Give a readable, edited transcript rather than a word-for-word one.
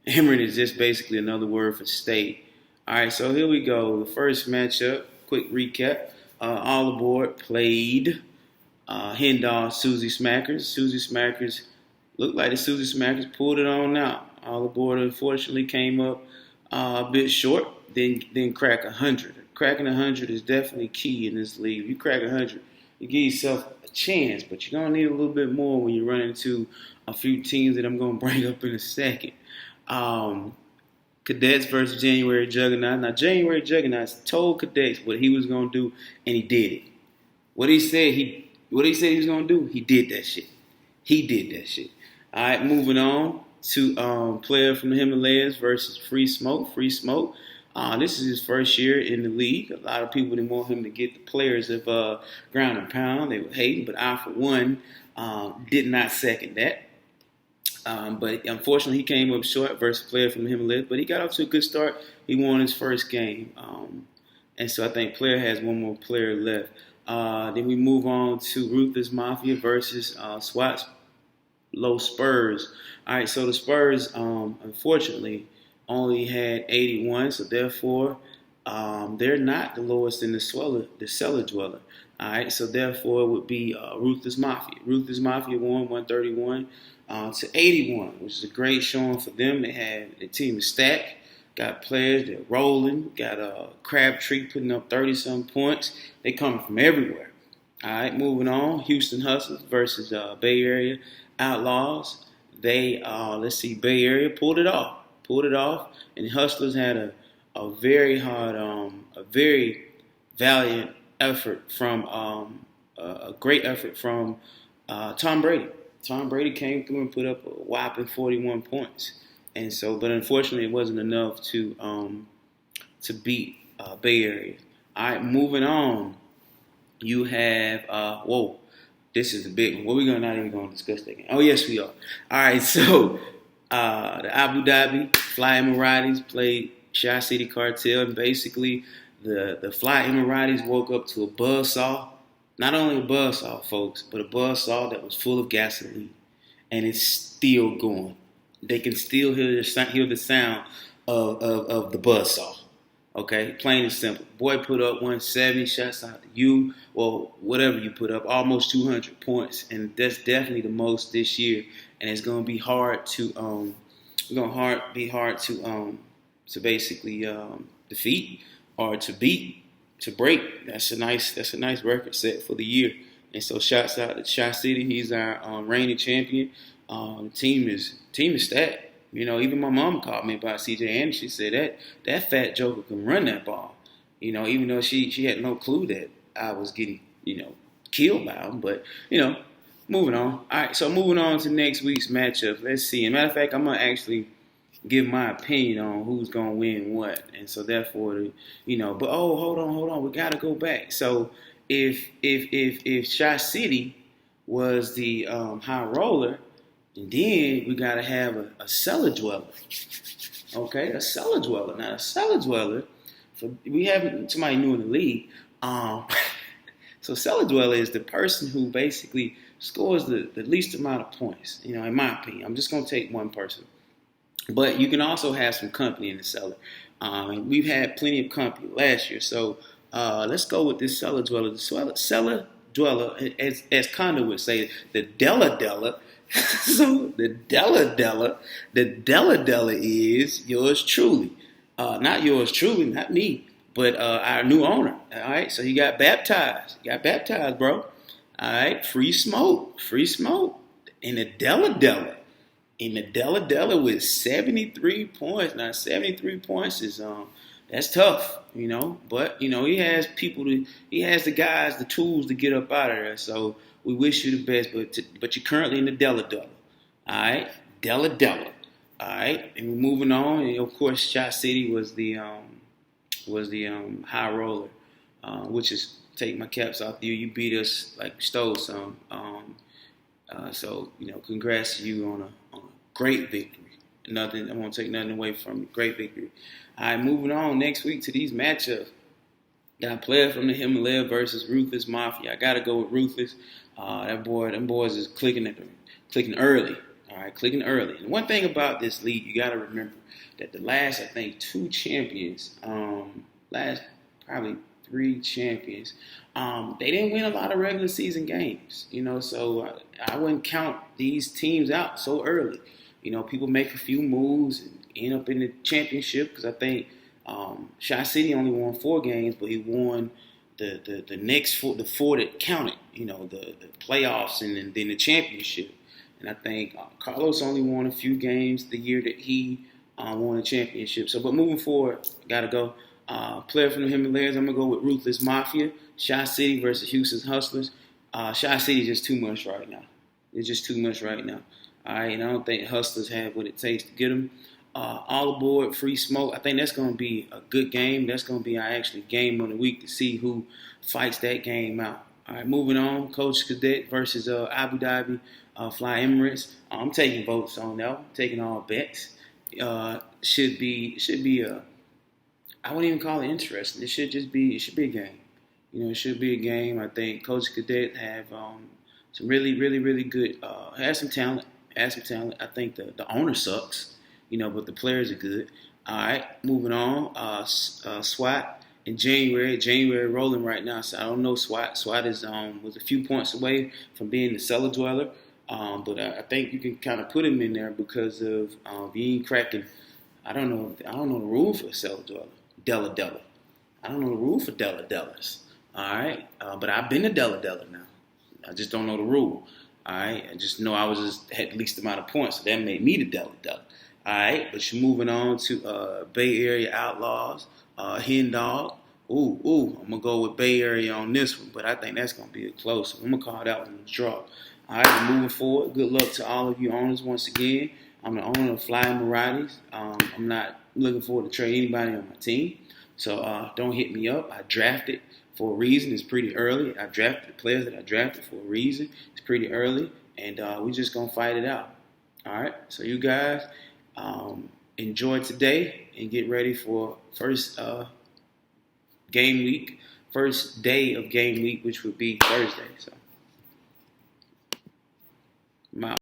Emirate is just basically another word for state. All right, so here we go. The first matchup, quick recap. All Aboard played Hendall Susie Smackers. Susie Smackers looked like the Susie Smackers pulled it on out. All Aboard unfortunately came up a bit short. Then crack 100. Cracking 100 is definitely key in this league. If you crack 100, you give yourself a chance, but you're gonna need a little bit more when you run into a few teams that I'm gonna bring up in a second. Um, Cadets versus January Juggernaut. Now, January Juggernaut told Cadets what he was gonna do, and he did it. What he said he was gonna do, he did that shit. He did that shit. All right, moving on to player from the Himalayas versus Free Smoke. Free Smoke. This is his first year in the league. A lot of people didn't want him to get the players of ground and pound. They were hating, but I, for one, did not second that. But unfortunately, he came up short versus a player from the Himalayas. But he got off to a good start. He won his first game. And so I think player has one more player left. Then we move on to Ruthless Mafia versus SWAT Low Spurs. All right, so the Spurs, unfortunately, only had 81, so therefore they're not the lowest in the cellar dweller. All right, so therefore it would be Ruthless Mafia. Ruthless Mafia won 131 to 81, which is a great showing for them. They had the team is stacked, got players they're rolling, got Crabtree putting up 30-some points. They coming from everywhere. All right, moving on. Houston Hustlers versus Bay Area Outlaws. They Bay Area pulled it off, and the Hustlers had a very hard, a very valiant effort from a great effort from Tom Brady. Tom Brady came through and put up a whopping 41 points, and so, but unfortunately, it wasn't enough to beat Bay Area. All right, moving on. You have this is a big one. Well, we're not even going to discuss that game. Oh, yes, we are. All right, so the Abu Dhabi Fly Emiratis played Shy City Cartel, and basically the Fly Emiratis woke up to a buzzsaw. Not only a buzzsaw, folks, but a buzzsaw that was full of gasoline, and it's still going. They can still hear the sound of the buzzsaw. Okay, plain and simple. Boy put up 170. Shots out to you. Well, whatever you put up, almost 200 points, and that's definitely the most this year. And it's going to be hard to basically defeat or to beat, to break. That's a nice record set for the year. And so, shouts out to Shy City. He's our reigning champion. The team is stacked. You know, even my mom called me about CJ Anderson. She said that fat joker can run that ball. You know, even though she had no clue that I was getting, killed by him. But, moving on. All right, so moving on to next week's matchup. Let's see. As a matter of fact, I'm going to actually give my opinion on who's going to win what. And so therefore, but hold on. We got to go back. So if Shy City was the high roller, and then we got to have a cellar dweller. Okay, a cellar dweller. Now, a cellar dweller, we have somebody new in the league. So cellar dweller is the person who basically scores the least amount of points, in my opinion. I'm just going to take one person. But you can also have some company in the cellar. We've had plenty of company last year. So let's go with this cellar dweller. The cellar dweller, as Kondo would say, the Della. So the Della is yours truly. Not yours truly, not me, but our new owner. All right, so he got baptized. Bro. All right, free smoke. In the Della with 73 points. Now 73 points is that's tough, But he has he has the guys, the tools to get up out of there. So we wish you the best, but you're currently in the Della. All right, Della. All right, and we're moving on. And of course, Shot City was the high roller, which is take my caps off you. You beat us like you stole some. So congrats to you on a great victory. I won't take nothing away from you. Great victory. All right, moving on next week to these matchups. Got a player from the Himalaya versus Ruthless Mafia. I gotta go with Ruthless. Them boys is clicking early. All All right, clicking early. And one thing about this league, you got to remember that the last, I think, two champions, last probably three champions, they didn't win a lot of regular season games. So I wouldn't count these teams out so early. People make a few moves and end up in the championship because I think Shot City only won 4 games, but he won the next four that counted. The playoffs and then the championship. And I think Carlos only won a few games the year that he won a championship. But moving forward, gotta go. Player from the Himalayas, I'm gonna go with Ruthless Mafia. Shot City versus Houston Hustlers. Shot City is just too much right now. It's just too much right now. All right, and I don't think Hustlers have what it takes to get them. All aboard, Free Smoke. I think that's going to be a good game. That's going to be our actually game of the week to see who fights that game out. All right, moving on. Coach Cadet versus Abu Dhabi Fly Emirates. I'm taking votes on that. I'm taking all bets. Should be a. I wouldn't even call it interesting. It should be a game. It should be a game. I think Coach Cadet have some really good. Has some talent. I think the owner sucks. But the players are good. All right, moving on. SWAT in January. January rolling right now, so I don't know SWAT. SWAT is was a few points away from being the cellar dweller, but I think you can kind of put him in there because of being cracking. I don't know the rule for cellar dweller. Della. I don't know the rule for Dellers. All right, but I've been a Della now. I just don't know the rule. All right, I just know I was just had the least amount of points, so that made me the Della. All right, but you're moving on to Bay Area Outlaws, Hen Dog. I'm going to go with Bay Area on this one, but I think that's going to be a close one. I'm going to call that one a draw. All right, we're moving forward. Good luck to all of you owners once again. I'm the owner of Flying Maraudis. I'm not looking forward to trade anybody on my team, so don't hit me up. I drafted for a reason. It's pretty early. I drafted the players that I drafted for a reason. It's pretty early, and we're just going to fight it out. All right, so you guys... enjoy today and get ready for first day of game week, which would be Thursday. So, I'm out.